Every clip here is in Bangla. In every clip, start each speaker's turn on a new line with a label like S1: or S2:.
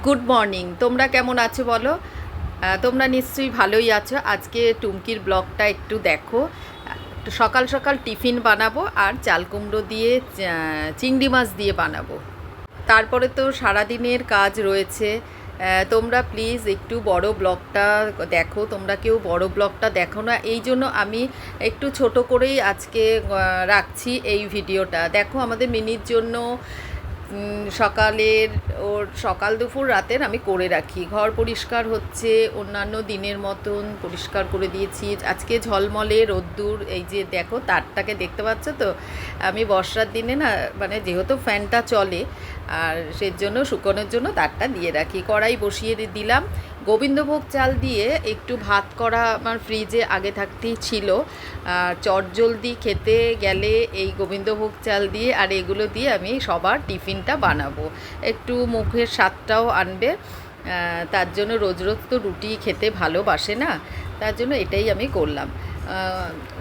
S1: Good morning. তোমরা কেমন আছো বলো? তোমরা নিশ্চয়ই ভালোই আছো। আজকে টুমকির ব্লগটা একটু দেখো। একটু সকাল সকাল টিফিন বানাবো আর চাল কুমড়ো দিয়ে চিংড়ি মাছ দিয়ে বানাবো। তারপরে তো সারাদিনের কাজ রয়েছে। তোমরা প্লিজ একটু বড় ব্লগটা দেখো। তোমরা কেউ বড় ব্লগটা দেখো না, এই জন্য আমি একটু ছোট করেই আজকে রাখছি এই ভিডিওটা। দেখো আমাদের মিনির জন্য সকালের ওর সকাল দুপুর রাতের আমি করে রাখি। ঘর পরিষ্কার হচ্ছে, অন্যান্য দিনের মতন পরিষ্কার করে দিয়েছি। আজকে ঝলমলে রোদ্দুর, এই যে দেখো তারটাকে দেখতে পাচ্ছ তো। আমি বর্ষার দিনে না, মানে যেহেতু ফ্যানটা চলে আর সেজন্য শুকোনোর জন্য তারটা দিয়ে রাখি। কড়াই বসিয়ে দিলাম। গোবিন্দভোগ চাল দিয়ে একটু ভাত করা আমার ফ্রিজে আগে থাকতেই ছিল। চটজলদি খেতে গেলে এই গোবিন্দভোগ চাল দিয়ে আর এগুলো দিয়ে আমি সবার টিফিনটা বানাবো, একটু মুখের স্বাদটাও আনবে। তার জন্য রোজ রোজ তো রুটি খেতে ভালোবাসে না, তার জন্য এটাই আমি করলাম।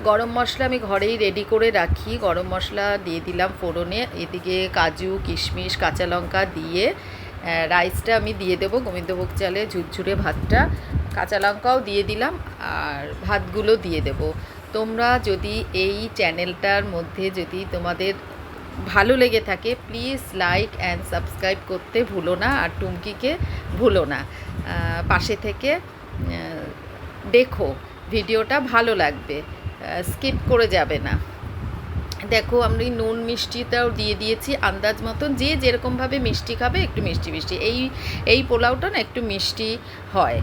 S1: গরম মশলা আমি ঘরেই রেডি করে রাখি। গরম মশলা দিয়ে দিলাম ফোড়নে। এদিকে কাজু কিশমিশ কাঁচা লঙ্কা দিয়ে রাইসটা আমি দিয়ে দেবো, গোবিন্দভোগ চালে ঝুরঝুরে ভাতটা। কাঁচা লঙ্কাও দিয়ে দিলাম আর ভাতগুলো দিয়ে দেব। তোমরা যদি এই চ্যানেলটার মধ্যে যদি তোমাদের ভালো লেগে থাকে, প্লিজ লাইক অ্যান্ড সাবস্ক্রাইব করতে ভুলো না, আর টুমকিকে ভুলো না। পাশে থেকে দেখো, ভিডিওটা ভালো লাগবে, স্কিপ করে যাবে না। দেখো আমি নুন মিষ্টিটাও দিয়ে দিয়েছি আন্দাজ মতন, যে যেরকমভাবে মিষ্টি খাবে একটু মিষ্টি মিষ্টি। এই পোলাওটা না একটু মিষ্টি হয়।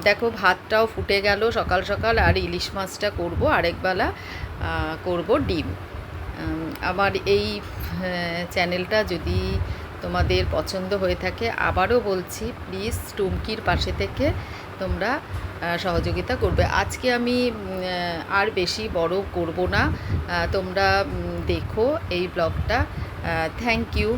S1: দেখো ভাতটাও ফুটে গেল সকাল সকাল। আর ইলিশ মাছটা করবো আরেকবেলা, করব ডিম। আমার এই চ্যানেলটা যদি তোমাদের পছন্দ হয়ে থাকে, আবারও বলছি প্লিজ টুমকির পাশে থেকে তোমরা সহযোগিতা করবে। আজকে আমি আর বেশি বড় করব না, তোমরা দেখো এই ব্লগটা। Thank you.